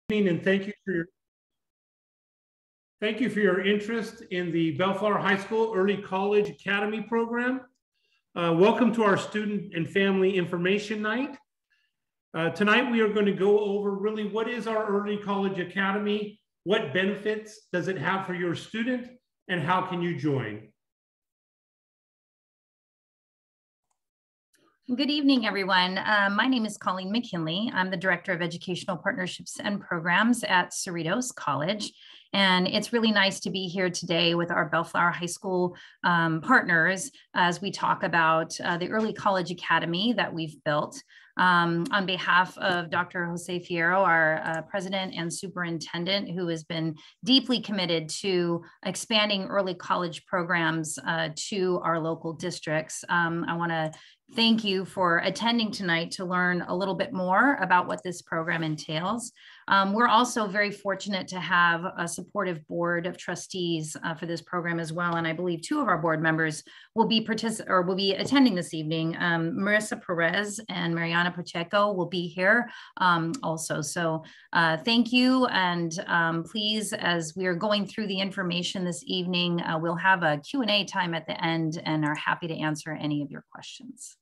And thank you for your interest in the Bellflower High School Early College Academy program. Welcome to our Student and Family Information Night. Tonight we are going to go over really what is our Early College Academy, what benefits does it have for your student, and how can you join? Good evening, everyone. My name is Colleen McKinley. I'm the Director of Educational Partnerships and Programs at Cerritos College. And it's really nice to be here today with our Bellflower High School partners as we talk about the Early College Academy that we've built. On behalf of Dr. Jose Fierro, our president and superintendent, who has been deeply committed to expanding early college programs to our local districts. I want to thank you for attending tonight to learn a little bit more about what this program entails. We're also very fortunate to have a supportive board of trustees for this program as well. And I believe two of our board members will be attending this evening. Marissa Perez and Mariana Pacheco will be here also. So thank you. And please, as we are going through the information this evening, we'll have a Q&A time at the end and are happy to answer any of your questions.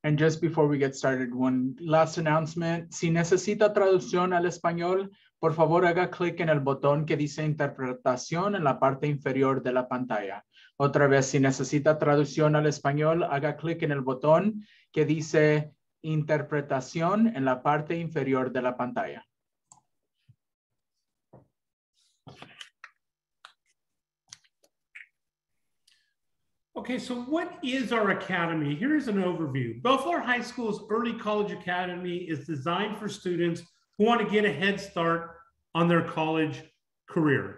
And just before we get started, one last announcement. Si necesita traducción al español, por favor haga clic en el botón que dice interpretación en la parte inferior de la pantalla. Otra vez, si necesita traducción al español, haga clic en el botón que dice interpretación en la parte inferior de la pantalla. Okay, so what is our academy? Here's an overview. Bellflower High School's Early College Academy is designed for students who want to get a head start on their college career.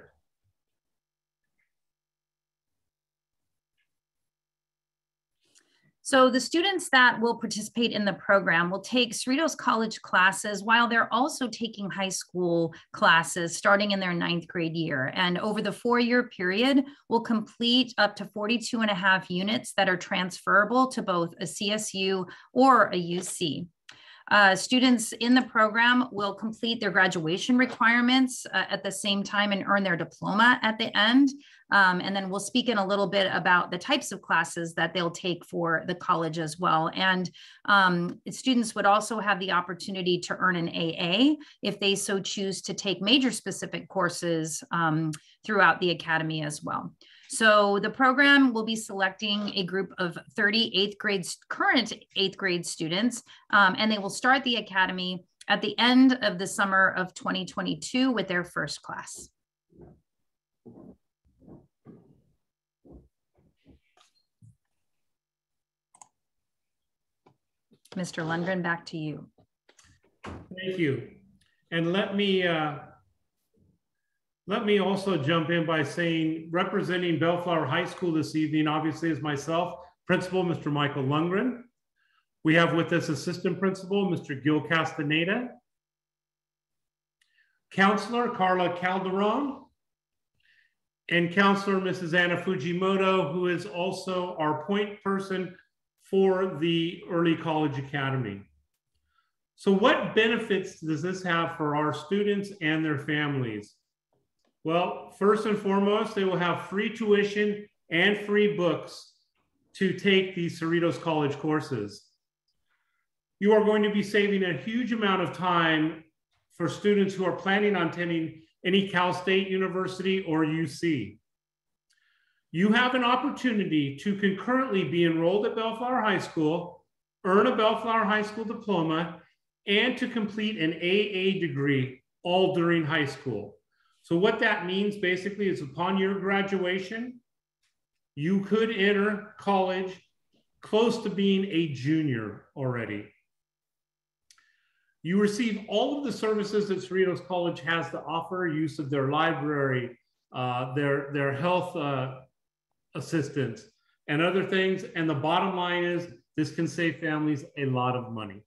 So the students that will participate in the program will take Cerritos College classes while they're also taking high school classes starting in their 9th grade year. And over the 4-year period, will complete up to 42.5 units that are transferable to both a CSU or a UC. Students in the program will complete their graduation requirements at the same time and earn their diploma at the end. And then we'll speak in a little bit about the types of classes that they'll take for the college as well. And students would also have the opportunity to earn an AA if they so choose to take major specific courses throughout the academy as well. So the program will be selecting a group of 30 current 8th grade students, and they will start the academy at the end of the summer of 2022 with their first class. Mr. Lundgren, back to you. Thank you. And let me also jump in by saying, representing Bellflower High School this evening, obviously, is myself, Principal Mr. Michael Lundgren. We have with us Assistant Principal, Mr. Gil Castaneda, Counselor Carla Calderon, and Counselor Mrs. Anna Fujimoto, who is also our point person for the Early College Academy. So what benefits does this have for our students and their families? Well, first and foremost, they will have free tuition and free books to take these Cerritos College courses. You are going to be saving a huge amount of time for students who are planning on attending any Cal State University or UC. You have an opportunity to concurrently be enrolled at Bellflower High School, earn a Bellflower High School diploma, and to complete an AA degree all during high school. So what that means basically is upon your graduation, you could enter college close to being a junior already. You receive all of the services that Cerritos College has to offer, use of their library, their health assistance, and other things. And the bottom line is this can save families a lot of money.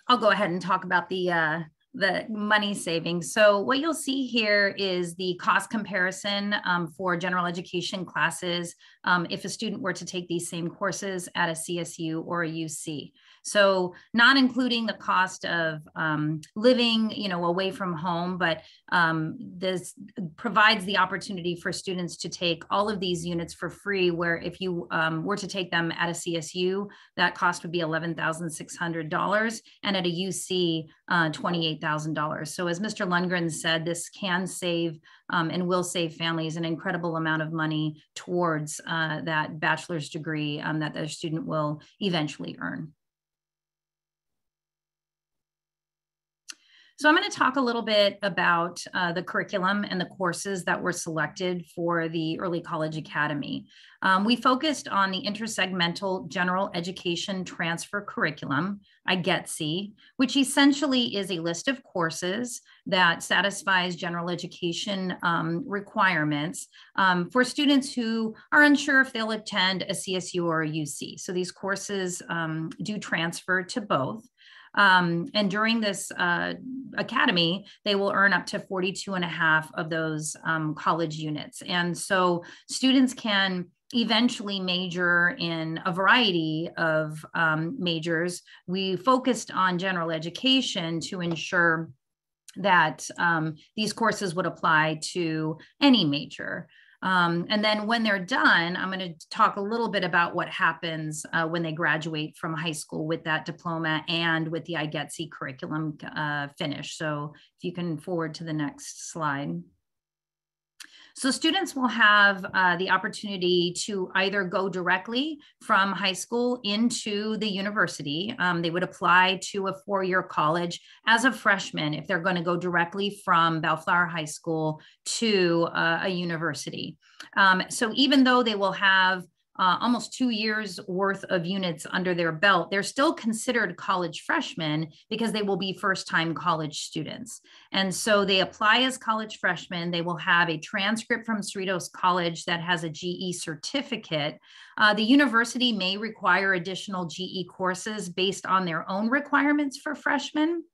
I'll go ahead and talk about the money savings. So what you'll see here is the cost comparison for general education classes if a student were to take these same courses at a CSU or a UC. So not including the cost of living, away from home, but this provides the opportunity for students to take all of these units for free, where if you were to take them at a CSU, that cost would be $11,600, and at a UC, $28,000. So as Mr. Lundgren said, this can save and will save families an incredible amount of money towards that bachelor's degree that the student will eventually earn. So I'm going to talk a little bit about the curriculum and the courses that were selected for the Early College Academy. We focused on the intersegmental general education transfer curriculum, IGETC, which essentially is a list of courses that satisfies general education requirements for students who are unsure if they'll attend a CSU or a UC. So these courses do transfer to both. And during this academy, they will earn up to 42.5 of those college units. And so students can eventually major in a variety of majors. We focused on general education to ensure that these courses would apply to any major. And then when they're done, I'm going to talk a little bit about what happens when they graduate from high school with that diploma and with the IGETC curriculum finished. So if you can forward to the next slide. So students will have the opportunity to either go directly from high school into the university. They would apply to a four-year college as a freshman if they're going to go directly from Bellflower High School to a university. So even though they will have almost 2 years worth of units under their belt, they're still considered college freshmen because they will be first-time college students. And so they apply as college freshmen. They will have a transcript from Cerritos College that has a GE certificate. The university may require additional GE courses based on their own requirements for freshmen.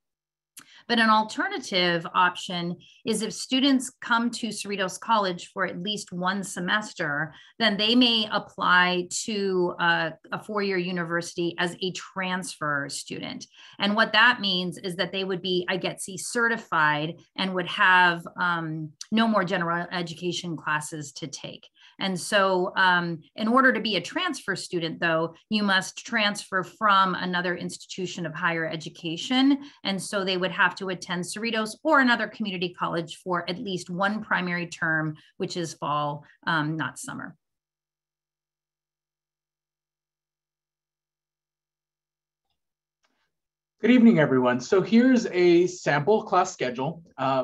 But an alternative option is if students come to Cerritos College for at least one semester, then they may apply to a four-year university as a transfer student. And what that means is that they would be IGETC certified and would have no more general education classes to take. And so in order to be a transfer student, though, you must transfer from another institution of higher education. And so they would have to attend Cerritos or another community college for at least one primary term, which is fall, not summer. Good evening, everyone. So here's a sample class schedule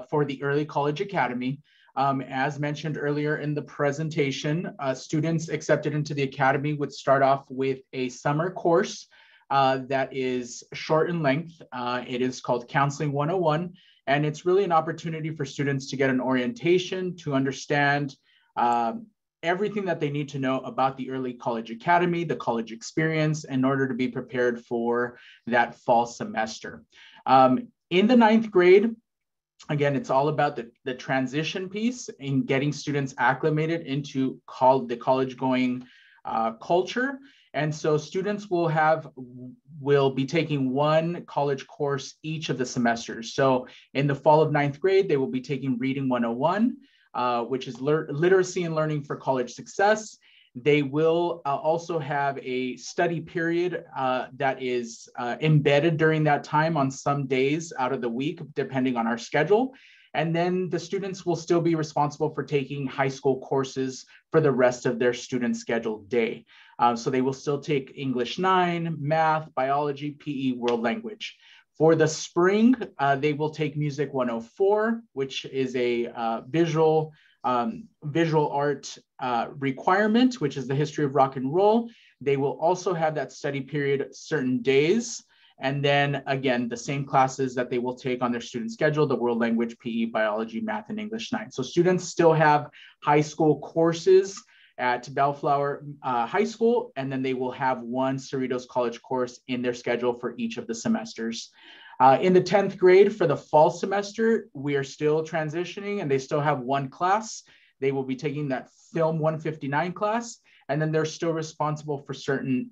for the Early College Academy. As mentioned earlier in the presentation, students accepted into the Academy would start off with a summer course that is short in length. It is called Counseling 101, and it's really an opportunity for students to get an orientation, to understand everything that they need to know about the Early College Academy, the college experience, in order to be prepared for that fall semester. In the 9th grade, again, it's all about the transition piece in getting students acclimated into the college-going culture. And so students will be taking one college course each of the semesters. So in the fall of 9th grade, they will be taking Reading 101, which is literacy and learning for college success. They will also have a study period that is embedded during that time on some days out of the week, depending on our schedule. And then the students will still be responsible for taking high school courses for the rest of their student scheduled day. So they will still take English 9, math, biology, PE, world language. For the spring, they will take Music 104, which is a visual art requirement, which is the history of rock and roll. They will also have that study period certain days. And then again, the same classes that they will take on their student schedule, the world language, PE, biology, math, and English 9. So students still have high school courses at Bellflower High School, and then they will have one Cerritos College course in their schedule for each of the semesters. In the 10th grade for the fall semester, we are still transitioning and they still have one class. They will be taking that Film 159 class, and then they're still responsible for certain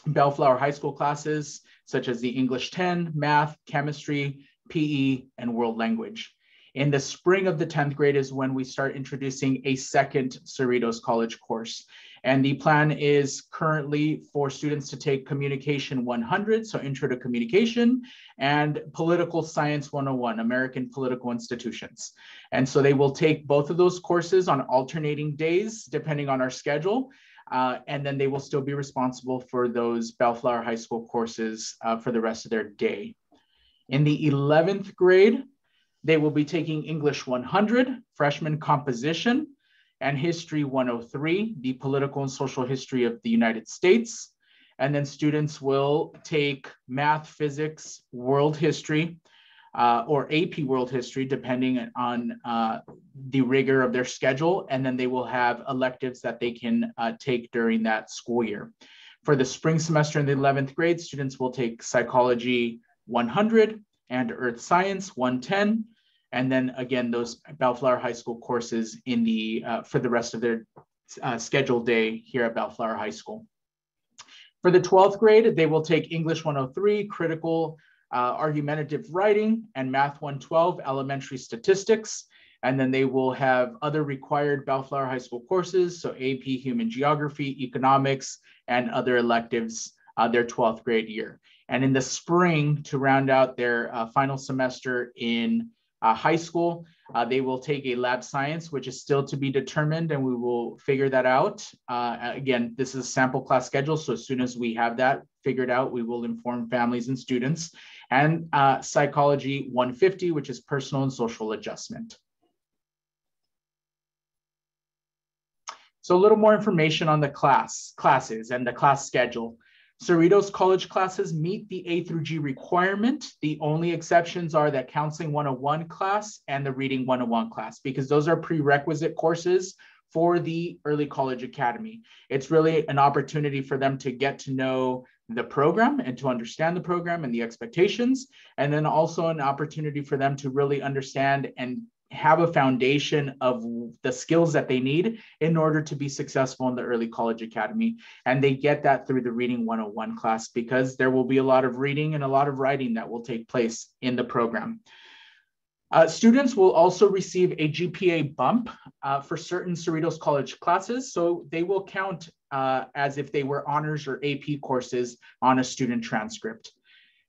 Bellflower High School classes, such as the English 10, Math, Chemistry, PE, and World Language. In the spring of the 10th grade is when we start introducing a second Cerritos College course. And the plan is currently for students to take Communication 100, so Intro to Communication, and Political Science 101, American Political Institutions. And so they will take both of those courses on alternating days, depending on our schedule. And then they will still be responsible for those Bellflower High School courses for the rest of their day. In the 11th grade, they will be taking English 100, Freshman Composition, and History 103, the Political and Social History of the United States. And then students will take Math, Physics, World History, or AP World History, depending on the rigor of their schedule. And then they will have electives that they can take during that school year. For the spring semester in the 11th grade, students will take Psychology 100 and Earth Science 110. And then again, those Bellflower High School courses in the for the rest of their scheduled day here at Bellflower High School. For the 12th grade, they will take English 103, Critical Argumentative Writing, and Math 112, Elementary Statistics. And then they will have other required Bellflower High School courses, so AP, Human Geography, Economics, and other electives their 12th grade year. And in the spring, to round out their final semester in high school, they will take a lab science, which is still to be determined, and we will figure that out. Again, this is a sample class schedule, so as soon as we have that figured out, we will inform families and students. And Psychology 150, which is Personal and Social Adjustment. So a little more information on the classes and the class schedule. Cerritos College classes meet the A through G requirement. The only exceptions are that Counseling 101 class and the Reading 101 class, because those are prerequisite courses for the Early College Academy. It's really an opportunity for them to get to know the program and to understand the program and the expectations, and then also an opportunity for them to really understand and have a foundation of the skills that they need in order to be successful in the Early College Academy. And they get that through the Reading 101 class, because there will be a lot of reading and a lot of writing that will take place in the program. Students will also receive a GPA bump for certain Cerritos College classes. So they will count as if they were honors or AP courses on a student transcript.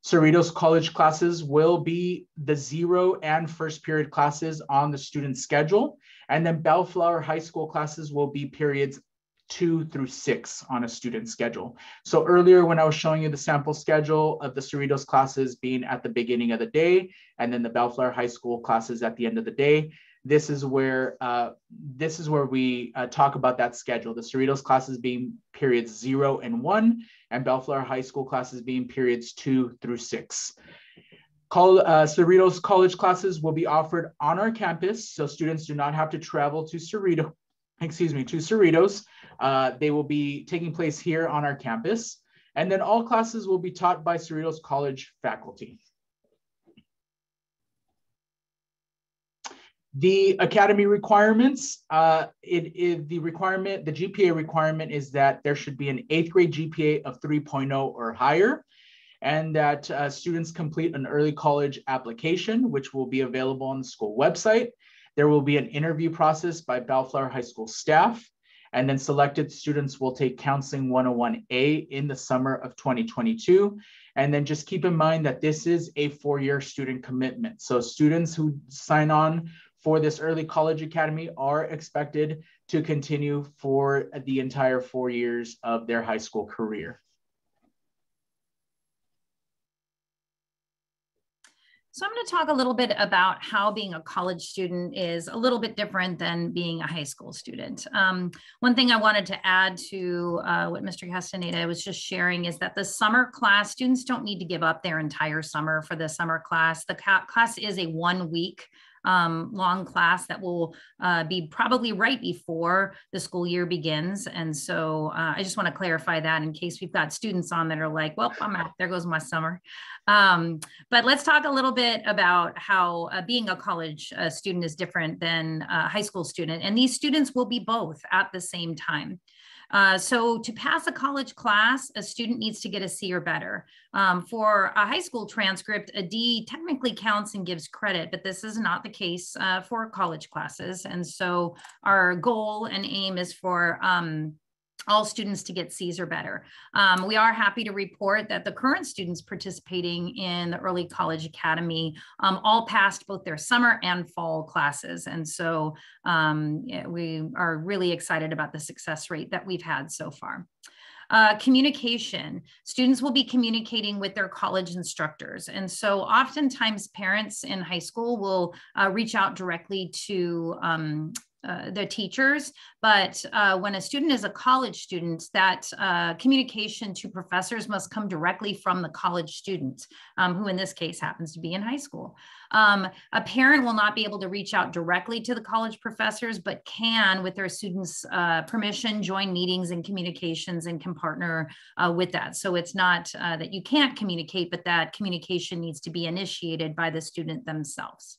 Cerritos College classes will be the 0 and first period classes on the student schedule. And then Bellflower High School classes will be periods 2 through 6 on a student schedule. So earlier when I was showing you the sample schedule of the Cerritos classes being at the beginning of the day, and then the Bellflower High School classes at the end of the day, this is where we talk about that schedule. The Cerritos classes being periods 0 and 1, and Bellflower High School classes being periods 2 through 6. Cerritos College classes will be offered on our campus, so students do not have to travel to Cerritos. They will be taking place here on our campus, and then all classes will be taught by Cerritos College faculty. The academy requirements, the GPA requirement is that there should be an 8th grade GPA of 3.0 or higher, and that students complete an early college application, which will be available on the school website. There will be an interview process by Bellflower High School staff, and then selected students will take Counseling 101A in the summer of 2022. And then just keep in mind that this is a 4-year student commitment. So students who sign on for this Early College Academy are expected to continue for the entire 4 years of their high school career. So I'm going to talk a little bit about how being a college student is a little bit different than being a high school student. One thing I wanted to add to what Mr. Castaneda was just sharing is that the summer class, students don't need to give up their entire summer for the summer class. The class is a 1-week long class that will be probably right before the school year begins. And so I just want to clarify that in case we've got students on that are like, well, I'm out, there goes my summer. But let's talk a little bit about how being a college student is different than a high school student. And these students will be both at the same time. So to pass a college class, a student needs to get a C or better. For a high school transcript, a D technically counts and gives credit, but this is not the case for college classes. And so our goal and aim is for all students to get C's or better. We are happy to report that the current students participating in the Early College Academy all passed both their summer and fall classes. And so we are really excited about the success rate that we've had so far. Communication. Students will be communicating with their college instructors. And so oftentimes parents in high school will reach out directly to their teachers, but when a student is a college student, that communication to professors must come directly from the college student, who in this case happens to be in high school. A parent will not be able to reach out directly to the college professors, but can, with their students' permission, join meetings and communications and can partner with that. So it's not that you can't communicate, but that communication needs to be initiated by the student themselves.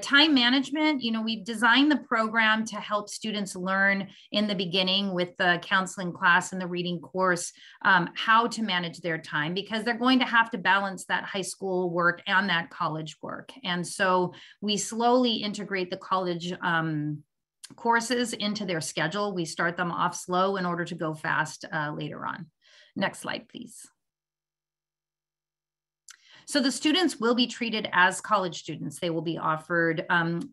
Time management, we've designed the program to help students learn in the beginning with the counseling class and the reading course, how to manage their time, because they're going to have to balance that high school work and that college work. And so we slowly integrate the college courses into their schedule. We start them off slow in order to go fast later on. Next slide, please. So the students will be treated as college students. They will be offered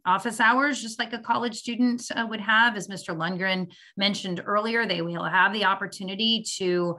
office hours, just like a college student would have. As Mr. Lundgren mentioned earlier, they will have the opportunity to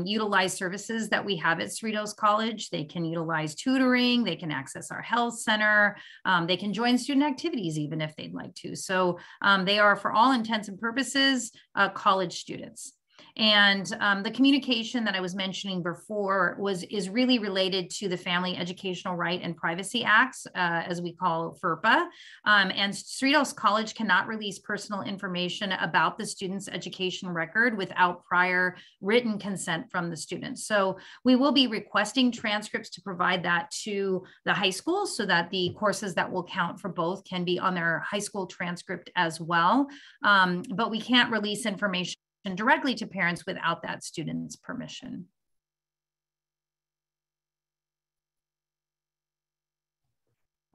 utilize services that we have at Cerritos College. They can utilize tutoring, they can access our health center, they can join student activities even if they'd like to. So they are, for all intents and purposes, college students. And the communication that I was mentioning before is really related to the Family Educational Right and Privacy Acts, as we call FERPA. And Cerritos College cannot release personal information about the student's education record without prior written consent from the student. So we will be requesting transcripts to provide that to the high school so that the courses that will count for both can be on their high school transcript as well. But we can't release information directly to parents without that student's permission.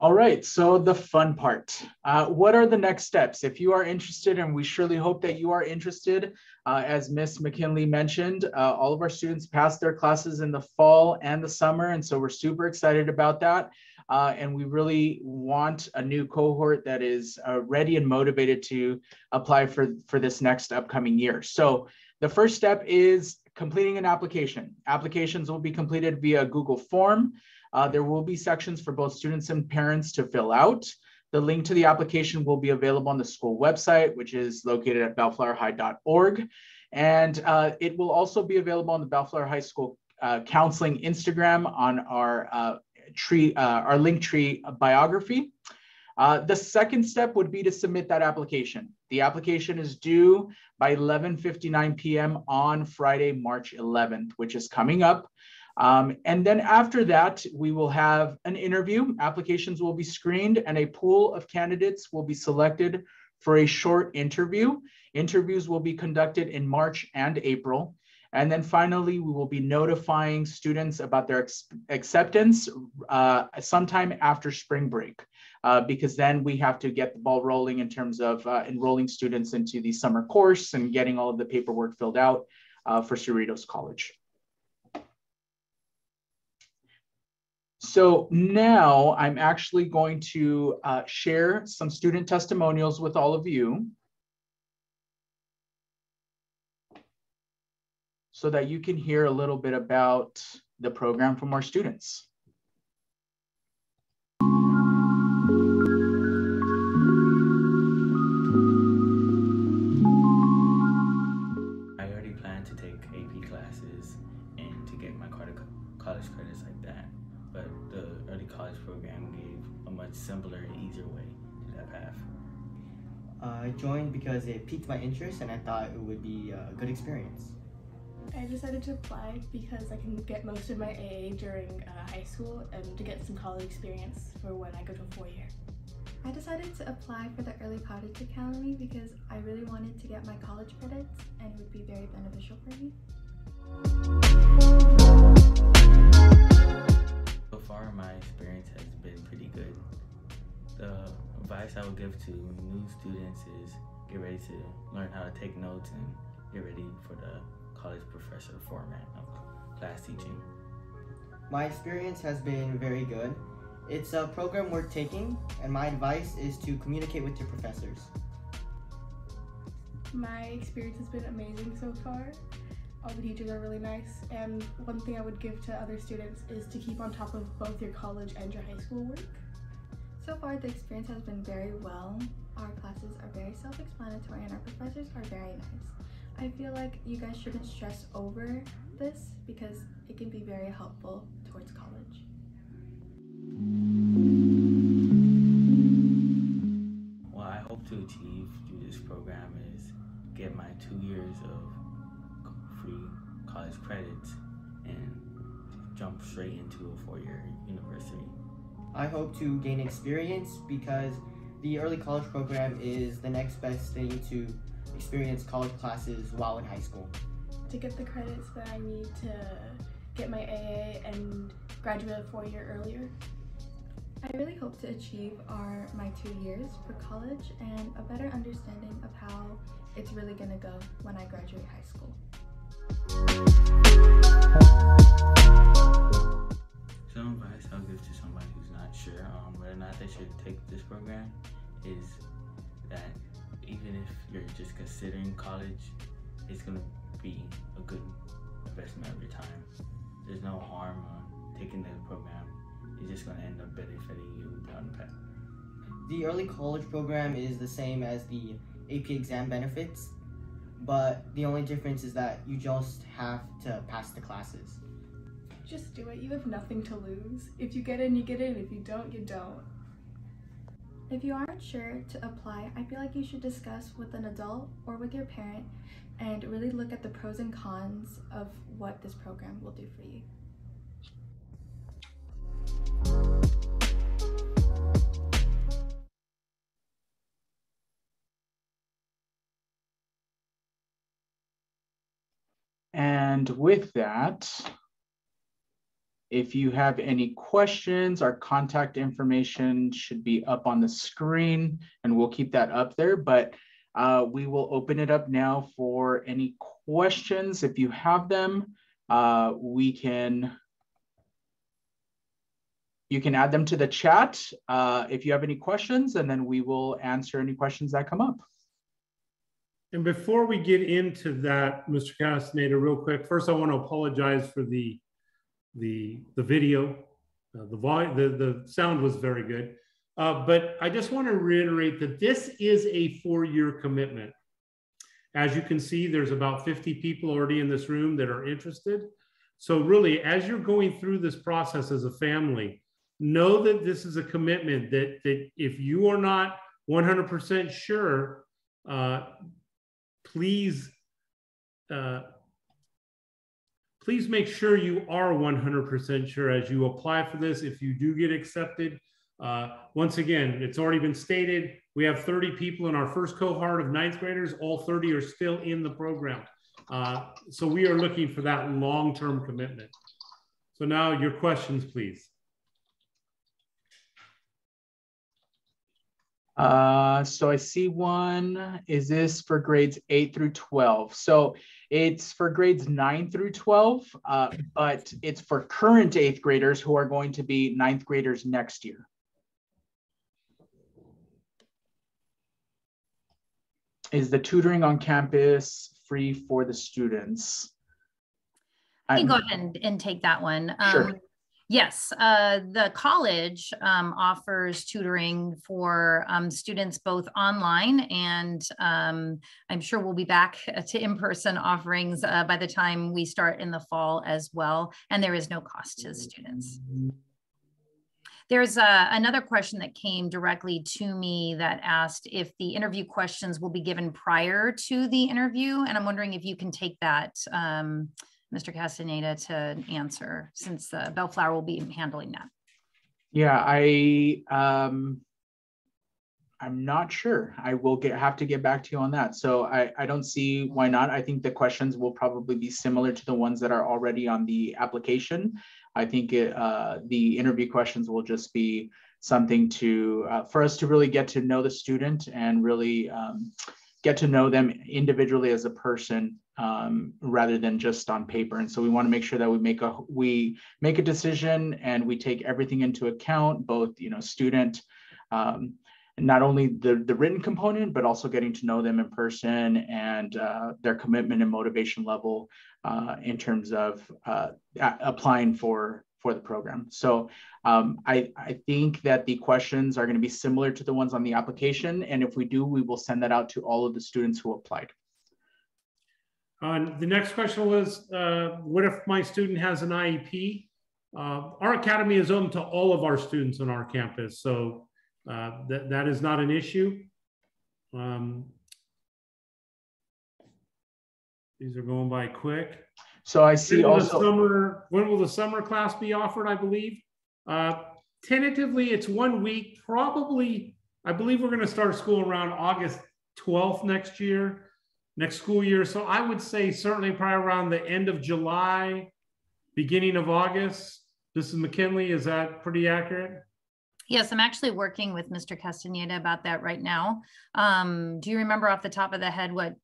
All right, so the fun part. What are the next steps? If you are interested, and we surely hope that you are interested, as Ms. McKinley mentioned, all of our students passed their classes in the fall and the summer, and so we're super excited about that. And we really want a new cohort that is ready and motivated to apply for this next upcoming year. So the first step is completing an application. Applications will be completed via Google form. There will be sections for both students and parents to fill out. The link to the application will be available on the school website, which is located at bellflowerhigh.org. And it will also be available on the Bellflower High School Counseling Instagram on our Linktree biography. The second step would be to submit that application. The application is due by 11:59 p.m. on Friday, March 11th, which is coming up. And then after that, we will have an interview. Applications will be screened and a pool of candidates will be selected for a short interview. Interviews will be conducted in March and April. And then finally, we will be notifying students about their acceptance sometime after spring break, because then we have to get the ball rolling in terms of enrolling students into the summer course and getting all of the paperwork filled out for Cerritos College. So now I'm actually going to share some student testimonials with all of you, so that you can hear a little bit about the program from our students. I already plan to take AP classes and to get my college credits like that. but the early college program gave a much simpler and easier way to that path. I joined because it piqued my interest and I thought it would be a good experience. I decided to apply because I can get most of my AA during high school and to get some college experience for when I go to a 4-year. I decided to apply for the Early College Academy because I really wanted to get my college credits and it would be very beneficial for me. So far, my experience has been pretty good. The advice I would give to new students is get ready to learn how to take notes and get ready for the college professor format of class teaching. My experience has been very good. It's a program worth taking, and my advice is to communicate with your professors. My experience has been amazing so far. All the teachers are really nice, and one thing I would give to other students is to keep on top of both your college and your high school work. So far, the experience has been very well. Our classes are very self-explanatory and our professors are very nice. I feel like you guys shouldn't stress over this because it can be very helpful towards college. What I hope to achieve through this program is get my 2 years of free college credits and jump straight into a 4-year university. I hope to gain experience because the early college program is the next best thing to experience college classes while in high school. To get the credits that I need to get my AA and graduate a 4-year earlier. I really hope to achieve my 2 years for college and a better understanding of how it's really going to go when I graduate high school. Some advice I'll give to somebody who's not sure whether or not they should take this program is that even if you're just considering college, it's going to be a good investment of your time. There's no harm on taking the program. It's just going to end up benefiting you down the path. The early college program is the same as the AP exam benefits, but the only difference is that you just have to pass the classes. Just do it. You have nothing to lose. If you get in, you get in. If you don't, you don't. If you aren't sure to apply, I feel like you should discuss with an adult or with your parent and really look at the pros and cons of what this program will do for you. And with that, if you have any questions, our contact information should be up on the screen and we'll keep that up there, but we will open it up now for any questions. If you have them, you can add them to the chat if you have any questions, and then we will answer any questions that come up. And before we get into that, Mr. Castaneda, real quick, first I want to apologize for the video. The sound was very good. But I just want to reiterate that this is a 4-year commitment. As you can see, there's about 50 people already in this room that are interested. So really, as you're going through this process as a family, know that this is a commitment that if you are not 100% sure, please make sure you are 100% sure as you apply for this. If you do get accepted, once again, it's already been stated, we have 30 people in our first cohort of 9th graders. All 30 are still in the program. So we are looking for that long-term commitment. So now your questions, please. So I see one. Is this for grades 8 through 12? So it's for grades 9 through 12, but it's for current 8th graders who are going to be 9th graders next year. Is the tutoring on campus free for the students? I can go ahead and take that one. Sure. Yes, the college offers tutoring for students both online and I'm sure we'll be back to in-person offerings by the time we start in the fall as well. And there is no cost to the students. There's another question that came directly to me that asked if the interview questions will be given prior to the interview. And I'm wondering if you can take that, Mr. Castaneda, to answer, since Bellflower will be handling that. Yeah, I'm not sure. I will have to get back to you on that. So I don't see why not. I think the questions will probably be similar to the ones that are already on the application. I think the interview questions will just be something for us to really get to know the student and really get to know them individually as a person, rather than just on paper. And so we want to make sure that we make a decision and we take everything into account, both student, not only the written component, but also getting to know them in person and their commitment and motivation level in terms of applying for the program. So I think that the questions are going to be similar to the ones on the application. And if we do, we will send that out to all of the students who applied. The next question was, what if my student has an IEP? Our academy is open to all of our students on our campus. So that is not an issue. These are going by quick. So I see when will the summer class be offered, I believe? Tentatively, it's 1 week. Probably, I believe we're going to start school around August 12th next school year. So I would say certainly probably around the end of July, beginning of August. Mrs. McKinley, is that pretty accurate? Yes, I'm actually working with Mr. Castaneda about that right now. Do you remember off the top of the head what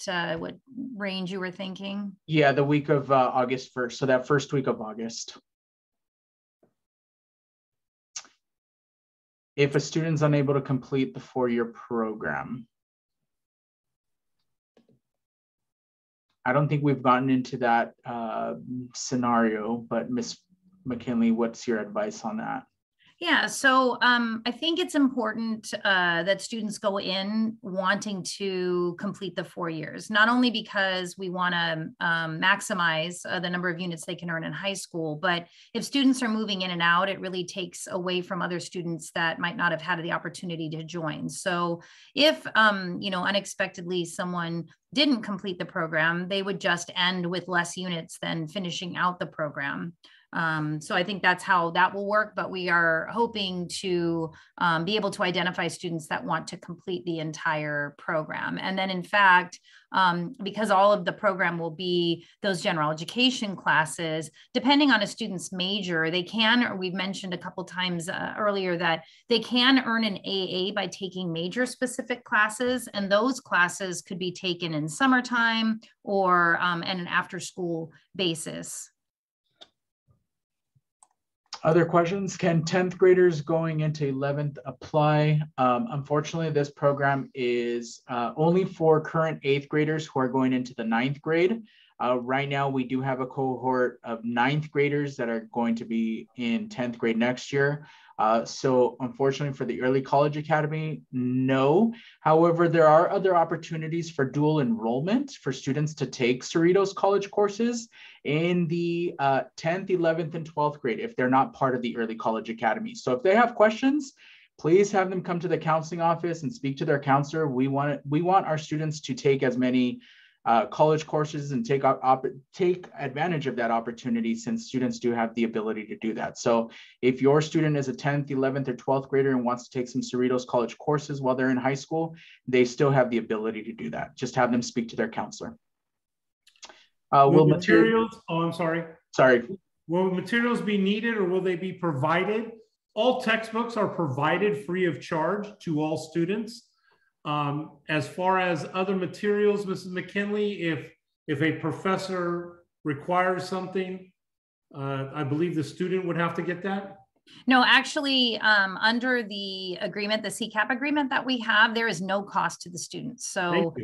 range you were thinking? Yeah, the week of August 1st. So that first week of August. If a student's unable to complete the 4-year program. I don't think we've gotten into that scenario, but Ms. McKinley, what's your advice on that? Yeah, so I think it's important that students go in wanting to complete the 4 years, not only because we want to maximize the number of units they can earn in high school, but if students are moving in and out, it really takes away from other students that might not have had the opportunity to join. So if, unexpectedly someone didn't complete the program, they would just end with less units than finishing out the program. So I think that's how that will work, but we are hoping to be able to identify students that want to complete the entire program. And then in fact, because all of the program will be those general education classes, depending on a student's major, they can, or we've mentioned a couple times earlier that they can earn an AA by taking major specific classes. And those classes could be taken in summertime or on an after school basis. Other questions? Can 10th graders going into 11th apply? Unfortunately, this program is only for current 8th graders who are going into the 9th grade. Right now, we do have a cohort of 9th graders that are going to be in 10th grade next year. So unfortunately for the Early College Academy, no. However, there are other opportunities for dual enrollment for students to take Cerritos College courses in the 10th, 11th, and 12th grade if they're not part of the Early College Academy. So if they have questions, please have them come to the counseling office and speak to their counselor. We want our students to take as many college courses and take advantage of that opportunity, since students do have the ability to do that. So if your student is a 10th, 11th, or 12th grader and wants to take some Cerritos College courses while they're in high school, they still have the ability to do that. Just have them speak to their counselor. Will materials, I'm sorry. Sorry. Will materials be needed or will they be provided? All textbooks are provided free of charge to all students. As far as other materials, Mrs. McKinley, if a professor requires something, I believe the student would have to get that. No, actually, under the agreement, the CCAP agreement that we have, there is no cost to the students. So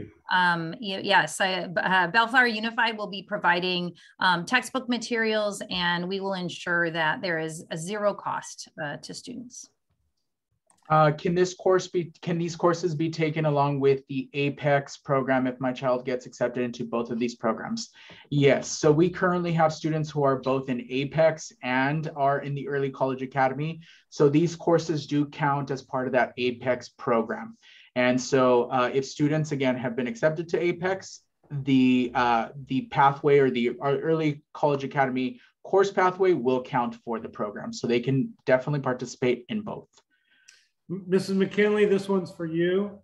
yes, Bellflower Unified will be providing textbook materials, and we will ensure that there is a zero cost to students. Can these courses be taken along with the APEX program if my child gets accepted into both of these programs? Yes. So we currently have students who are both in APEX and are in the Early College Academy. So these courses do count as part of that APEX program. And so if students, again, have been accepted to APEX, the pathway or the Early College Academy course pathway will count for the program. So they can definitely participate in both. Mrs. McKinley, this one's for you.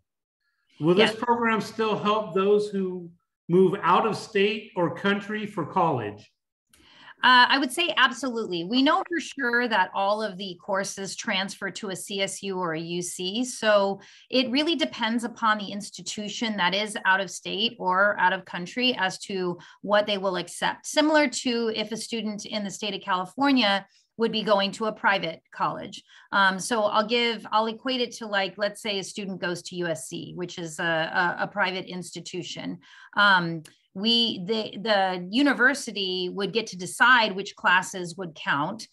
Will this program still help those who move out of state or country for college? I would say absolutely. We know for sure that all of the courses transfer to a CSU or a UC. So it really depends upon the institution that is out of state or out of country as to what they will accept. Similar to if a student in the state of California would be going to a private college. So I'll equate it to, like, let's say a student goes to USC, which is a private institution. The university would get to decide which classes would count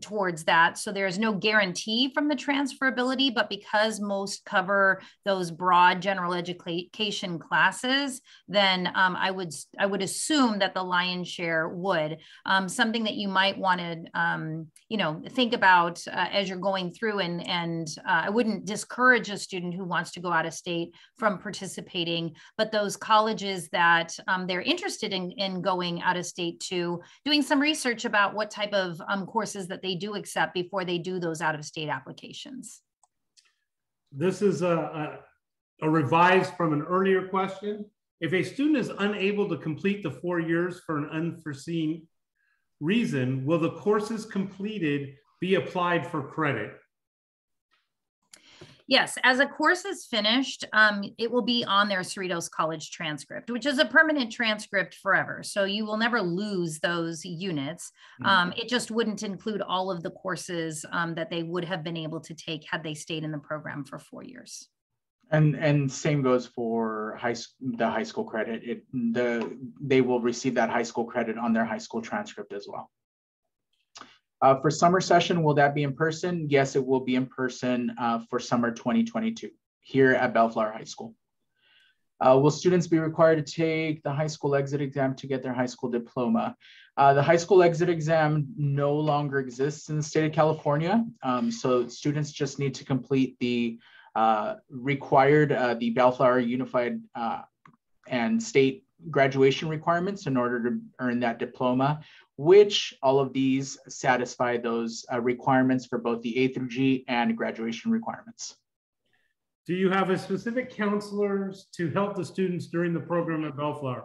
towards that. So there's no guarantee from the transferability, but because most cover those broad general education classes, then I would assume that the lion's share would. Something that you might want to think about as you're going through, and I wouldn't discourage a student who wants to go out of state from participating, but those colleges that they're interested in going out of state to, doing some research about what type of courses that they do accept before they do those out of state applications. This is a revised from an earlier question. If a student is unable to complete the 4 years for an unforeseen reason, will the courses completed be applied for credit? Yes, as a course is finished, it will be on their Cerritos College transcript, which is a permanent transcript forever. So you will never lose those units. It just wouldn't include all of the courses that they would have been able to take had they stayed in the program for 4 years. And same goes for the high school credit. They will receive that high school credit on their high school transcript as well. For summer session, will that be in person? Yes, it will be in person for summer 2022 here at Bellflower High School. Will students be required to take the high school exit exam to get their high school diploma? The high school exit exam no longer exists in the state of California. So students just need to complete the required, the Bellflower Unified and state graduation requirements in order to earn that diploma, which all of these satisfy those requirements for both the A through G and graduation requirements. Do you have a specific counselors to help the students during the program at Bellflower?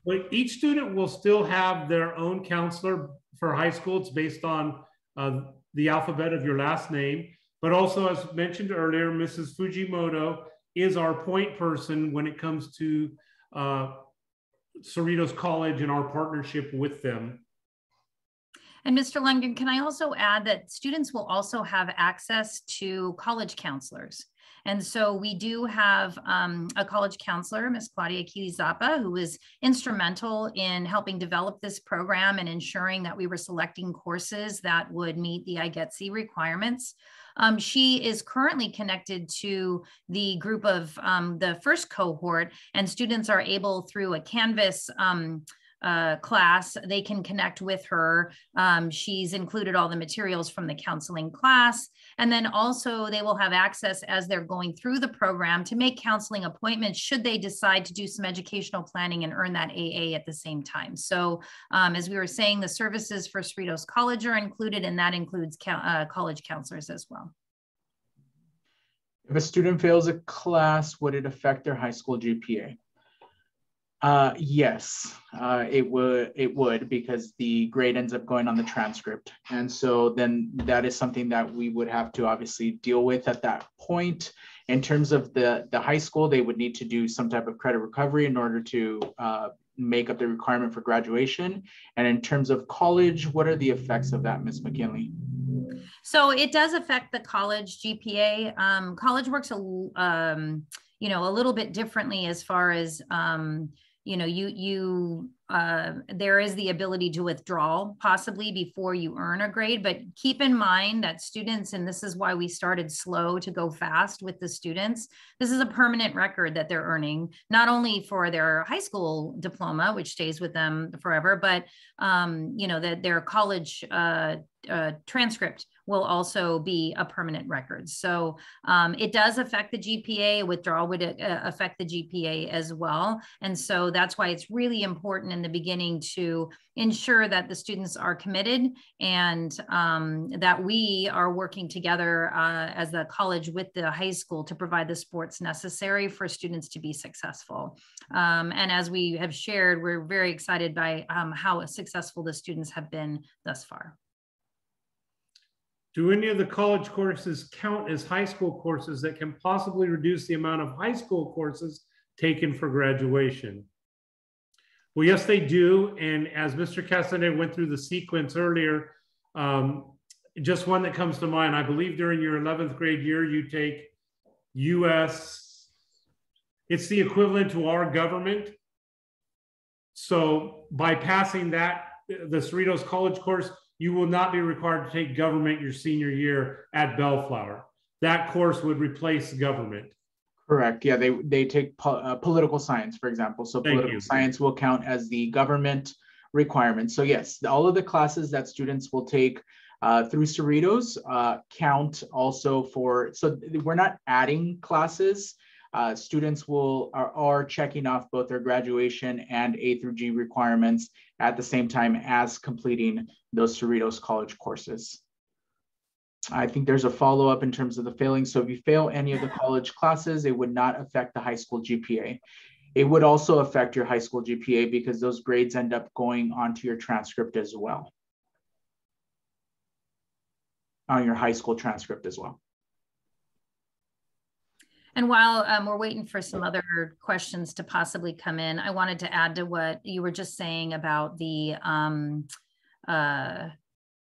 Well, each student will still have their own counselor for high school. It's based on the alphabet of your last name. But also, as mentioned earlier, Mrs. Fujimoto is our point person when it comes to Cerritos College and our partnership with them. And Mr. Lundgren, can I also add that students will also have access to college counselors. And so we do have a college counselor, Ms. Claudia Quilizapa, who was instrumental in helping develop this program and ensuring that we were selecting courses that would meet the IGETC requirements. She is currently connected to the group of the first cohort, and students are able, through a Canvas class, they can connect with her. She's included all the materials from the counseling class. And then also they will have access as they're going through the program to make counseling appointments should they decide to do some educational planning and earn that AA at the same time. So as we were saying, the services for Cerritos College are included, and that includes college counselors as well. If a student fails a class, would it affect their high school GPA? Yes, it would, because the grade ends up going on the transcript. And so then that is something that we would have to obviously deal with at that point. In terms of the high school, they would need to do some type of credit recovery in order to make up the requirement for graduation. And in terms of college, what are the effects of that, Ms. McKinley? So it does affect the college GPA. College works a little bit differently as far as you there is the ability to withdraw possibly before you earn a grade, but keep in mind that students, and this is why we started slow to go fast with the students, this is a permanent record that they're earning, not only for their high school diploma, which stays with them forever, but that their college transcript will also be a permanent record. So it does affect the GPA. Withdrawal would affect the GPA as well. And so that's why it's really important in the beginning to ensure that the students are committed and that we are working together as the college with the high school to provide the supports necessary for students to be successful. And as we have shared, we're very excited by how successful the students have been thus far. Do any of the college courses count as high school courses that can possibly reduce the amount of high school courses taken for graduation? Well, yes, they do. And as Mr. Castaneda went through the sequence earlier, just one that comes to mind, I believe during your 11th grade year, you take US, it's the equivalent to our government. So by passing that, the Cerritos College course, you will not be required to take government your senior year at Bellflower. That course would replace government. Correct. Yeah, they take political science, for example. So political science will count as the government requirement. So yes, all of the classes that students will take through Cerritos count also for, so we're not adding classes. Students are checking off both their graduation and A through G requirements at the same time as completing those Cerritos College courses. I think there's a follow-up in terms of the failing. So if you fail any of the college classes, it would not affect the high school GPA. It would also affect your high school GPA because those grades end up going onto your transcript as well. On your high school transcript as well. And while we're waiting for some other questions to possibly come in, I wanted to add to what you were just saying about the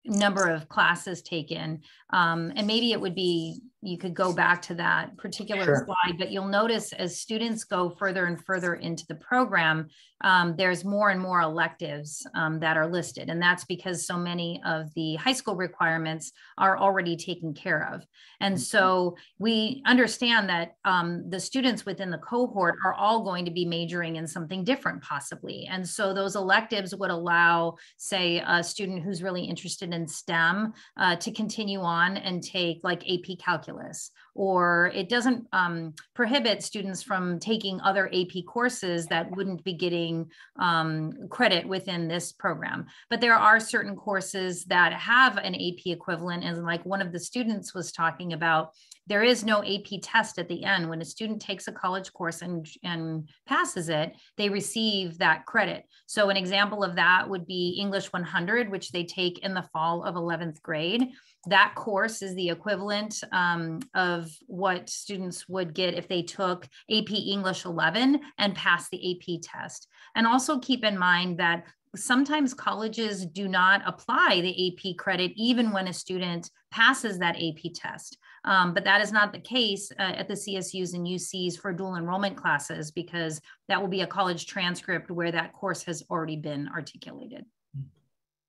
number of classes taken. And maybe it would be, you could go back to that particular slide, but you'll notice as students go further and further into the program, there's more and more electives that are listed. And that's because so many of the high school requirements are already taken care of. And so we understand that the students within the cohort are all going to be majoring in something different possibly. And so those electives would allow, say, a student who's really interested in STEM to continue on and take like AP Calculus, or it doesn't prohibit students from taking other AP courses that wouldn't be getting credit within this program. But there are certain courses that have an AP equivalent, and like one of the students was talking about, there is no AP test at the end. When a student takes a college course and passes it, they receive that credit. So an example of that would be English 100, which they take in the fall of 11th grade. That course is the equivalent of what students would get if they took AP English 11 and passed the AP test. And also keep in mind that sometimes colleges do not apply the AP credit even when a student passes that AP test. But that is not the case at the CSUs and UCs for dual enrollment classes, because that will be a college transcript where that course has already been articulated.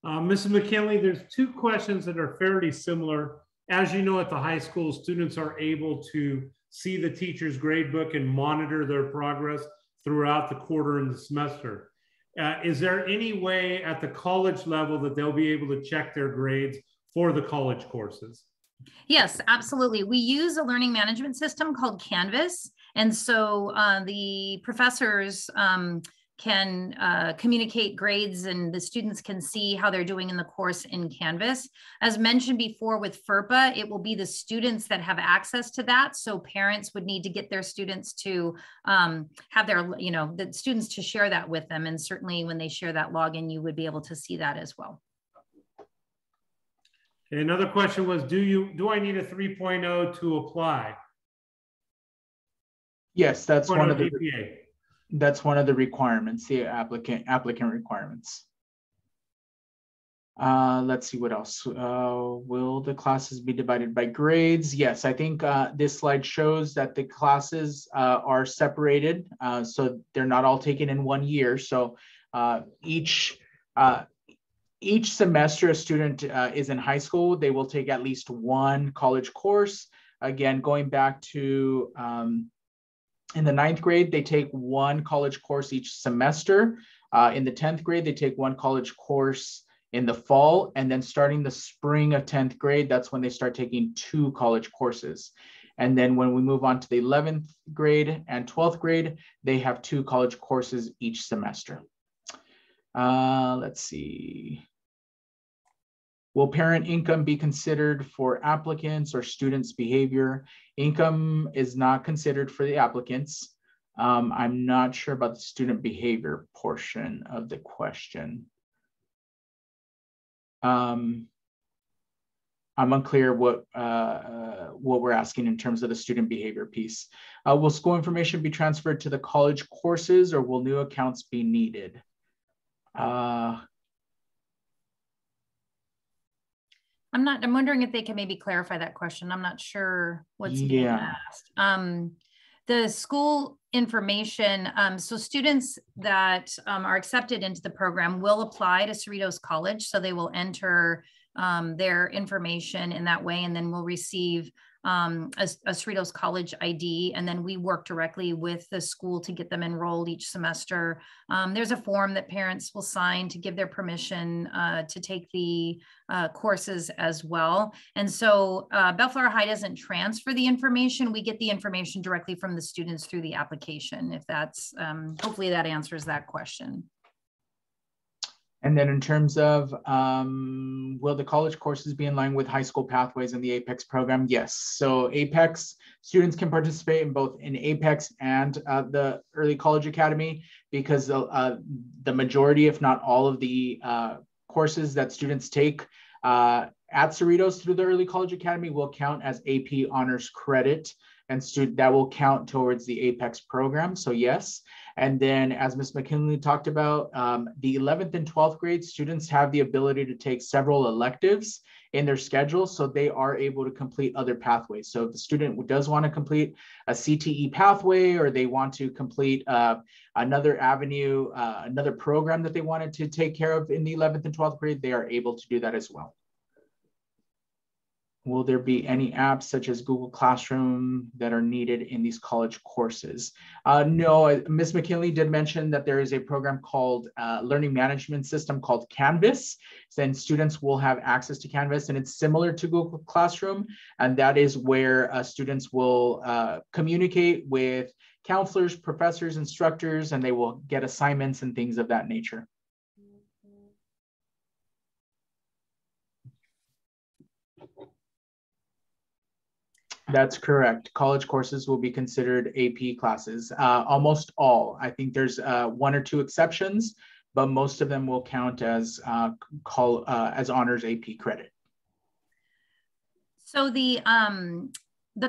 Mrs. McKinley, there's two questions that are fairly similar. As you know, at the high school, students are able to see the teacher's grade book and monitor their progress throughout the quarter and the semester. Is there any way at the college level that they'll be able to check their grades for the college courses? Yes, absolutely. We use a learning management system called Canvas. And so the professors can communicate grades, and the students can see how they're doing in the course in Canvas. As mentioned before with FERPA, it will be the students that have access to that. So parents would need to get their students to have their, the students to share that with them. And certainly when they share that login, you would be able to see that as well. Okay, another question was, do I need a 3.0 to apply? Yes, that's one of the GPA. That's one of the requirements, the applicant requirements. Let's see what else. Will the classes be divided by grades? Yes, I think this slide shows that the classes are separated. So they're not all taken in 1 year. So Each semester a student is in high school, they will take at least one college course. Again, going back to in the 9th grade, they take one college course each semester. In the 10th grade, they take one college course in the fall, and then starting the spring of 10th grade, that's when they start taking 2 college courses. And then when we move on to the 11th grade and 12th grade, they have 2 college courses each semester. Let's see. Will parent income be considered for applicants or students' behavior? Income is not considered for the applicants. I'm not sure about the student behavior portion of the question. I'm unclear what we're asking in terms of the student behavior piece. Will school information be transferred to the college courses, or will new accounts be needed? I'm wondering if they can maybe clarify that question. I'm not sure what's being asked. The school information, so students that are accepted into the program will apply to Cerritos College. So they will enter their information in that way, and then we'll receive a Cerritos College ID, and then we work directly with the school to get them enrolled each semester. There's a form that parents will sign to give their permission to take the courses as well. And so Bellflower High doesn't transfer the information. We get the information directly from the students through the application, if that's, hopefully that answers that question. And then in terms of, will the college courses be in line with high school pathways in the APEX program? Yes. So APEX students can participate in both in APEX and the Early College Academy, because the majority, if not all of the courses that students take at Cerritos through the Early College Academy will count as AP honors credit, and that will count towards the APEX program. So yes. And then as Ms. McKinley talked about, the 11th and 12th grade students have the ability to take several electives in their schedule, so they are able to complete other pathways. So if the student does want to complete a CTE pathway, or they want to complete another avenue, another program that they wanted to take care of in the 11th and 12th grade, they are able to do that as well. Will there be any apps such as Google Classroom that are needed in these college courses? No, Ms. McKinley did mention that there is a program called Learning Management System called Canvas. Then students will have access to Canvas, and it's similar to Google Classroom. And that is where students will communicate with counselors, professors, instructors, and they will get assignments and things of that nature. That's correct. College courses will be considered AP classes. Almost all. I think there's 1 or 2 exceptions, but most of them will count as honors AP credit. So the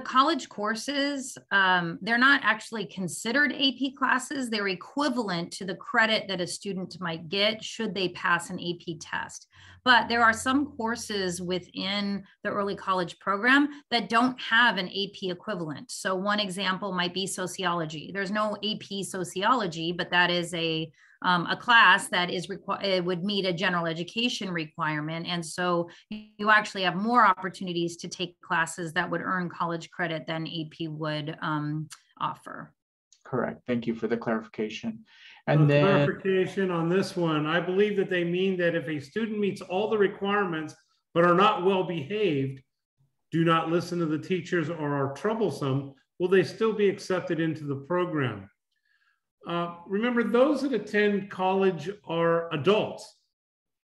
college courses, they're not actually considered AP classes. They're equivalent to the credit that a student might get should they pass an AP test. But there are some courses within the early college program that don't have an AP equivalent. So one example might be sociology. There's no AP sociology, but that is a class that is would meet a general education requirement. And so you actually have more opportunities to take classes that would earn college credit than AP would offer. Correct. Thank you for the clarification. And then clarification on this one, I believe that they mean that if a student meets all the requirements but are not well behaved, do not listen to the teachers, or are troublesome, will they still be accepted into the program? Remember, those that attend college are adults.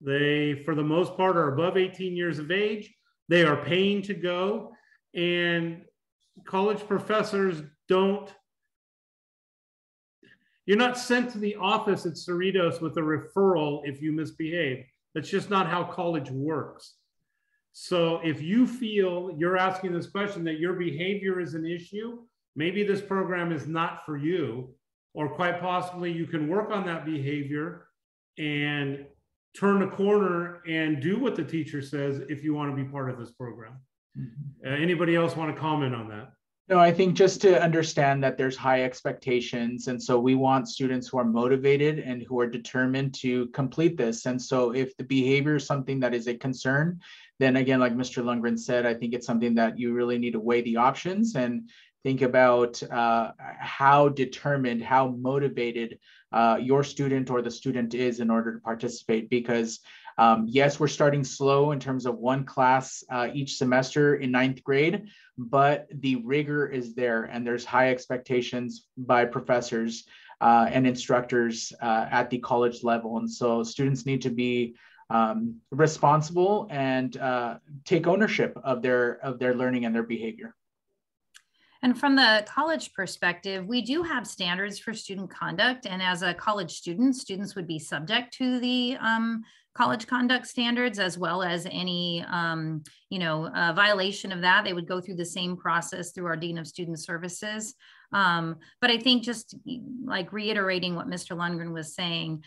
They, for the most part, are above 18 years of age. They are paying to go, and college professors don't, you're not sent to the office at Cerritos with a referral if you misbehave. That's just not how college works. So if you feel, you're asking this question, that your behavior is an issue, maybe this program is not for you, or quite possibly you can work on that behavior and turn the corner and do what the teacher says if you want to be part of this program. Mm-hmm. Anybody else want to comment on that? No, I think just to understand that there's high expectations. And so we want students who are motivated and who are determined to complete this. And so if the behavior is something that is a concern, then again, like Mr. Lundgren said, I think it's something that you really need to weigh the options and think about how determined, how motivated your student or the student is in order to participate. Because yes, we're starting slow in terms of one class each semester in 9th grade, but the rigor is there and there's high expectations by professors and instructors at the college level. And so students need to be responsible and take ownership of their learning and their behavior. And from the college perspective, we do have standards for student conduct. And as a college student, students would be subject to the college conduct standards, as well as any violation of that. They would go through the same process through our Dean of Student Services. But I think just like reiterating what Mr. Lundgren was saying,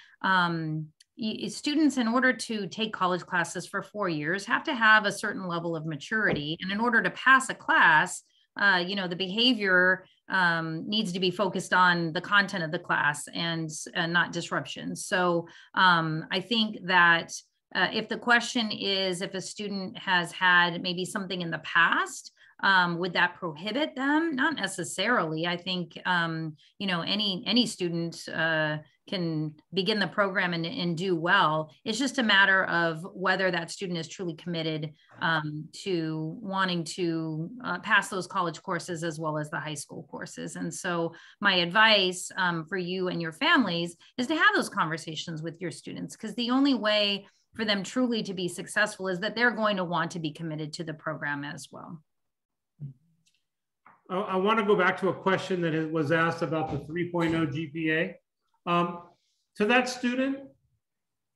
students, in order to take college classes for 4 years, have to have a certain level of maturity. And in order to pass a class, the behavior needs to be focused on the content of the class and not disruptions. So I think that if the question is if a student has had maybe something in the past, would that prohibit them? Not necessarily. I think, any student can begin the program and do well. It's just a matter of whether that student is truly committed to wanting to pass those college courses as well as the high school courses. And so my advice for you and your families is to have those conversations with your students, because the only way for them truly to be successful is that they're going to want to be committed to the program as well. I want to go back to a question that was asked about the 3.0 GPA. To that student,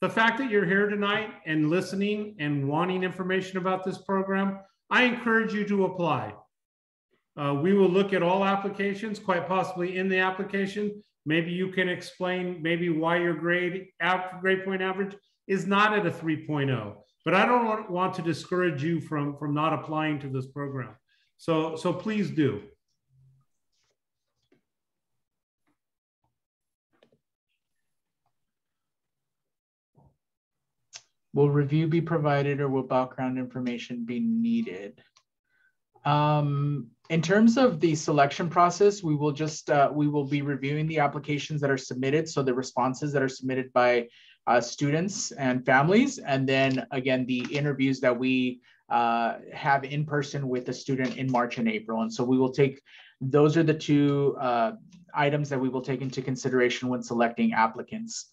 the fact that you're here tonight and listening and wanting information about this program, I encourage you to apply. We will look at all applications, quite possibly in the application. Maybe you can explain maybe why your grade point average is not at a 3.0, but I don't want to discourage you from not applying to this program. So please do. Will review be provided or will background information be needed? In terms of the selection process, we will be reviewing the applications that are submitted. So the responses that are submitted by students and families, and then again, the interviews that we have in person with the student in March and April. And so we will those are the two items that we will take into consideration when selecting applicants.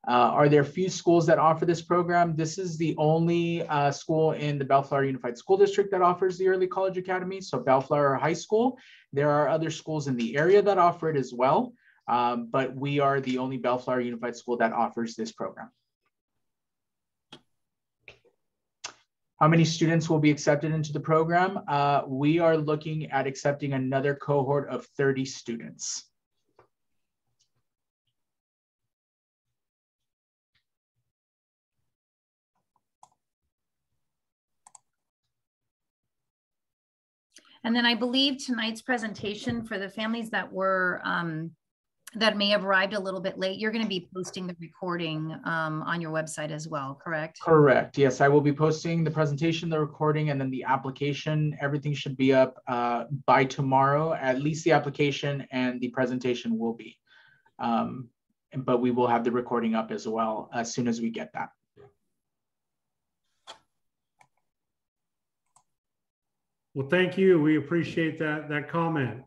Are there few schools that offer this program? This is the only school in the Bellflower Unified School District that offers the Early College Academy, so Bellflower High School. There are other schools in the area that offer it as well, but we are the only Bellflower Unified School that offers this program. How many students will be accepted into the program? We are looking at accepting another cohort of 30 students. And then I believe tonight's presentation for the families that were that may have arrived a little bit late, you're going to be posting the recording on your website as well, correct? Correct. Yes, I will be posting the presentation, the recording, and then the application. Everything should be up by tomorrow. At least the application and the presentation will be. But we will have the recording up as well as soon as we get that. Well, thank you. We appreciate that comment.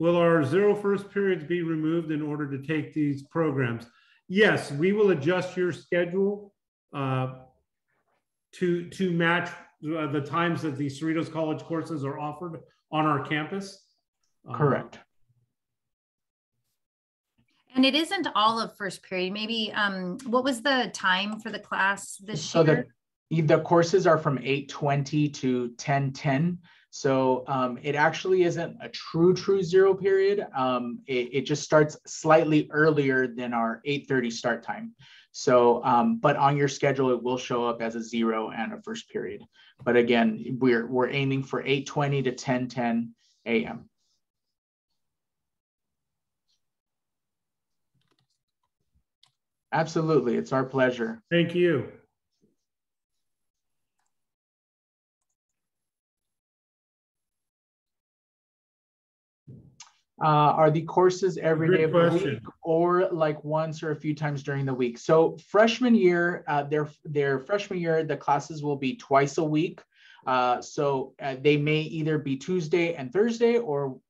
Will our 0 first periods be removed in order to take these programs? Yes, we will adjust your schedule to match the times that the Cerritos College courses are offered on our campus. Correct. And it isn't all of first period. Maybe what was the time for the class this year? The courses are from 8:20 to 10:10. So it actually isn't a true 0 period. It just starts slightly earlier than our 8:30 start time. So, but on your schedule, it will show up as a 0 and a first period. But again, we're aiming for 8:20 to 10:10 a.m. Absolutely, it's our pleasure. Thank you. Are the courses every day of the question. week or like once or a few times during the week? So freshman year, their freshman year, the classes will be twice a week. So they may either be Tuesday and Thursday or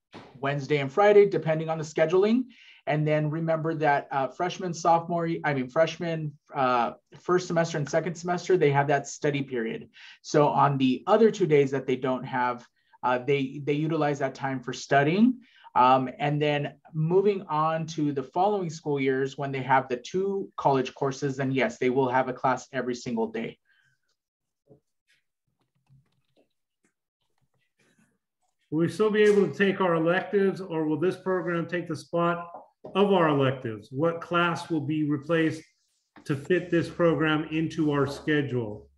Wednesday and Friday, depending on the scheduling. And then remember that freshman, first semester and second semester, they have that study period. So on the other 2 days that they don't have, they utilize that time for studying. And then moving on to the following school years, when they have the 2 college courses, then yes, they will have a class every single day. Will we still be able to take our electives, or will this program take the spot of our electives? What class will be replaced to fit this program into our schedule?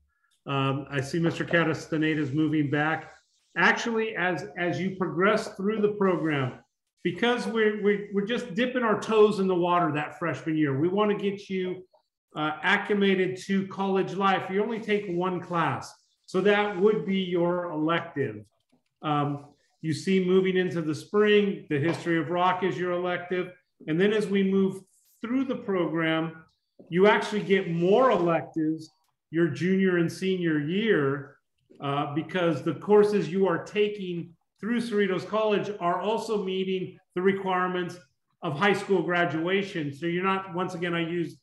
I see Mr. Castaneda is moving back. Actually, as you progress through the program, because we're just dipping our toes in the water that freshman year, we want to get you acclimated to college life. You only take 1 class, so that would be your elective. You see, moving into the spring, the history of rock is your elective. And then as we move through the program, you actually get more electives your junior and senior year because the courses you are taking through Cerritos College are also meeting the requirements of high school graduation. So you're not, once again, I used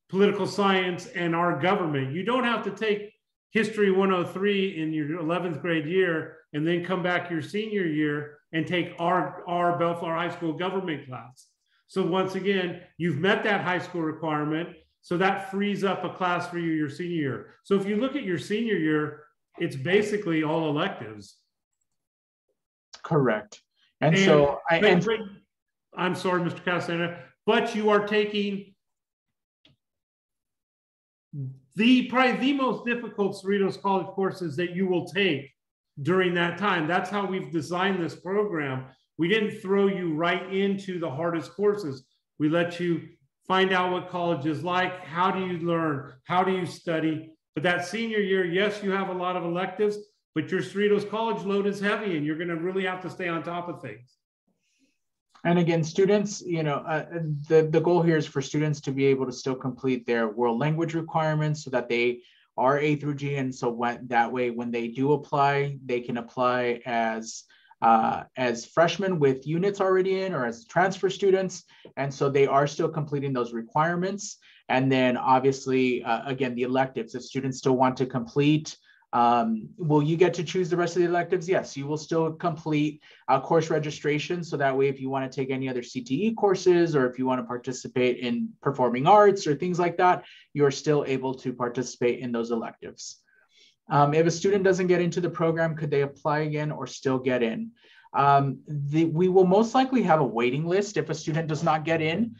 political science and our government. You don't have to take History 103 in your 11th grade year and then come back your senior year and take our Bellflower High School government class. So once again, you've met that high school requirement. So that frees up a class for you your senior year. So if you look at your senior year, it's basically all electives. Correct. I'm sorry, Mr. Castaneda, but you are taking probably the most difficult Cerritos College courses that you will take during that time. That's how we've designed this program. We didn't throw you right into the hardest courses. We let you find out what college is like. How do you learn? How do you study? But that senior year, yes, you have a lot of electives, but your Cerritos College load is heavy and you're going to really have to stay on top of things. And again, students, the goal here is for students to be able to still complete their world language requirements so that they are A through G. And so that way, when they do apply, they can apply as freshmen with units already in or as transfer students. And so they are still completing those requirements. And then obviously, again, the electives, if students still want to complete, will you get to choose the rest of the electives? Yes, you will still complete course registration. So that way, if you want to take any other CTE courses, or if you want to participate in performing arts or things like that, you're still able to participate in those electives. If a student doesn't get into the program, could they apply again or still get in? We will most likely have a waiting list if a student does not get in,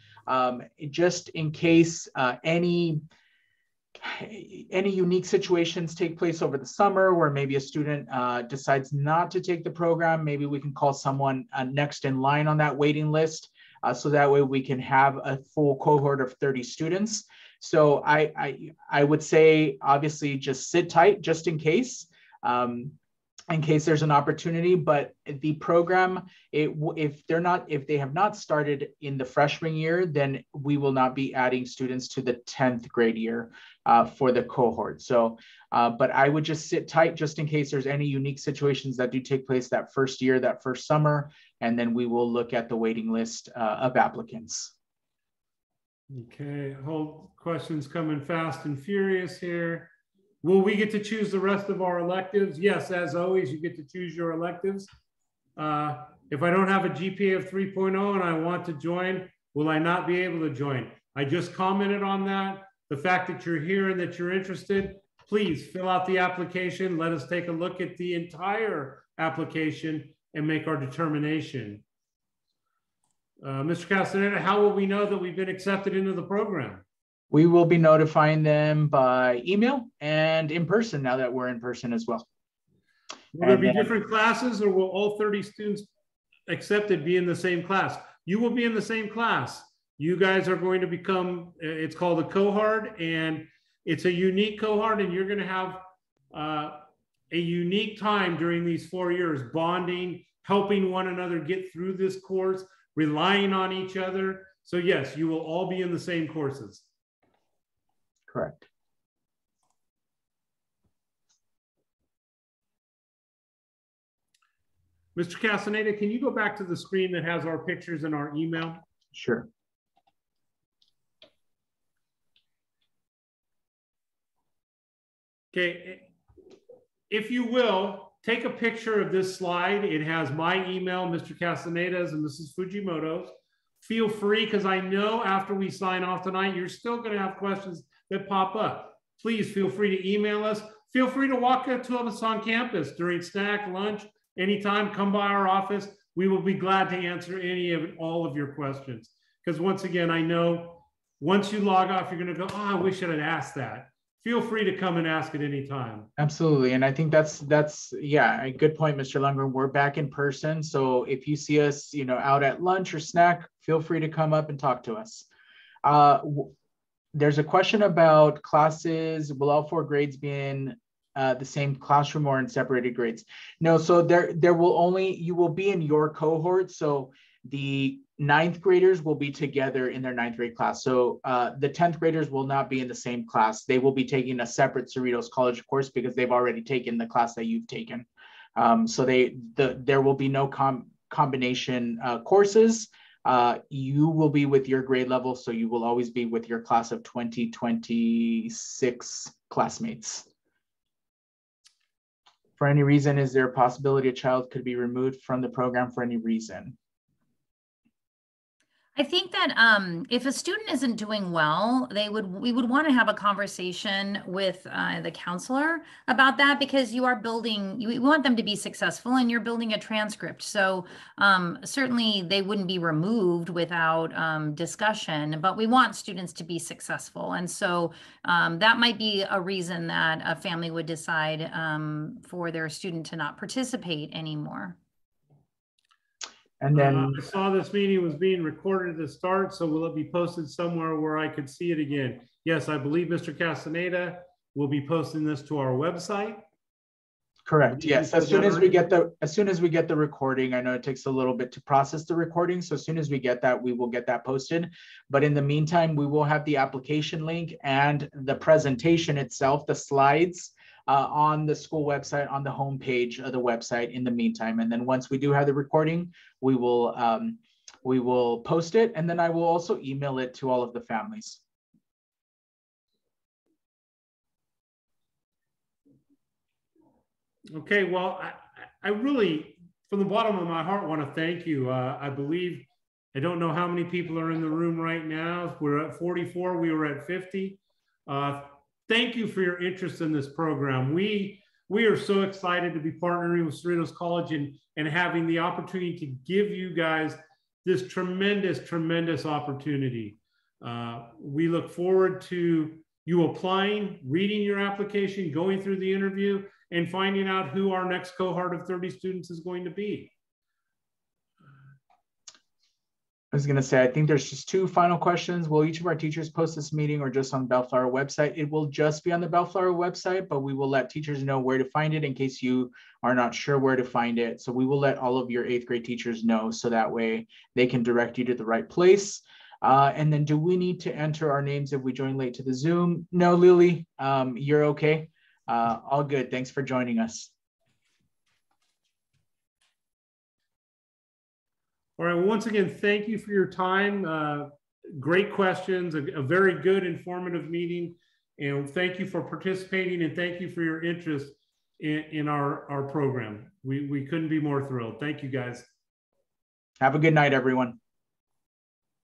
just in case any unique situations take place over the summer where maybe a student decides not to take the program. Maybe we can call someone next in line on that waiting list. So that way we can have a full cohort of 30 students. So I would say, obviously, just sit tight just in case there's an opportunity. But the program, if they have not started in the freshman year, then we will not be adding students to the 10th grade year for the cohort. So, but I would just sit tight just in case there's any unique situations that do take place that first year, that first summer, and then we will look at the waiting list of applicants. Okay, whole questions coming fast and furious here. Will we get to choose the rest of our electives? Yes, as always, you get to choose your electives. If I don't have a GPA of 3.0 and I want to join, will I not be able to join? I just commented on that. The fact that you're here and that you're interested, please fill out the application. Let us take a look at the entire application and make our determination. Mr. Castaneda, how will we know that we've been accepted into the program? We will be notifying them by email and in person now that we're in person as well. Will there be different classes, or will all 30 students accepted be in the same class? You will be in the same class. You guys are going to become, it's called a cohort, and it's a unique cohort, and you're going to have a unique time during these 4 years, bonding, helping one another get through this course, relying on each other. So yes, you will all be in the same courses. Correct. Mr. Castaneda, can you go back to the screen that has our pictures and our email? Sure. Okay, if you will, take a picture of this slide. It has my email, Mr. Castaneda's, and Mrs. Fujimoto's. Feel free, because I know after we sign off tonight, you're still going to have questions that pop up. Please feel free to email us. Feel free to walk up to us on campus during snack, lunch, anytime. Come by our office. We will be glad to answer any of all of your questions. Because once again, I know once you log off, you're going to go, oh, I wish I had asked that. Feel free to come and ask at any time. Absolutely. And I think that's yeah, a good point, Mr. Lundgren. We're back in person. So if you see us, out at lunch or snack, feel free to come up and talk to us. There's a question about classes. Will all 4 grades be in the same classroom or in separated grades? No, so you will be in your cohort. So the 9th graders will be together in their 9th grade class. So the 10th graders will not be in the same class. They will be taking a separate Cerritos College course because they've already taken the class that you've taken. So there will be no combination courses. You will be with your grade level, so you will always be with your class of 2026 classmates. For any reason, is there a possibility a child could be removed from the program for any reason? I think that if a student isn't doing well, we would want to have a conversation with the counselor about that, because you want them to be successful and you're building a transcript. So certainly they wouldn't be removed without discussion, but we want students to be successful. And so that might be a reason that a family would decide for their student to not participate anymore. And then I saw this meeting was being recorded at the start, so will it be posted somewhere where I could see it again? Yes, I believe Mr. Castaneda will be posting this to our website. Correct. Yes. As soon as we get the recording, I know it takes a little bit to process the recording. So as soon as we get that, we will get that posted. But in the meantime, we will have the application link and the presentation itself, the slides, on the school website, on the homepage of the website in the meantime. And then once we do have the recording, we will post it. And then I will also email it to all of the families. Okay, well, I really, from the bottom of my heart, want to thank you. I believe, I don't know how many people are in the room right now. We're at 44, we were at 50. Thank you for your interest in this program. We are so excited to be partnering with Cerritos College and having the opportunity to give you guys this tremendous, tremendous opportunity. We look forward to you applying, reading your application, going through the interview, and finding out who our next cohort of 30 students is going to be. I was going to say, I think there's just 2 final questions. Will each of our teachers post this meeting or just on the Bellflower website? It will just be on the Bellflower website, but we will let teachers know where to find it in case you are not sure where to find it. So we will let all of your 8th grade teachers know, so that way they can direct you to the right place. And then do we need to enter our names if we join late to the Zoom? No, Lily, you're okay. All good. Thanks for joining us. All right, well, once again, thank you for your time. Great questions, a very good informative meeting. And thank you for participating, and thank you for your interest in our program. We couldn't be more thrilled. Thank you, guys. Have a good night, everyone.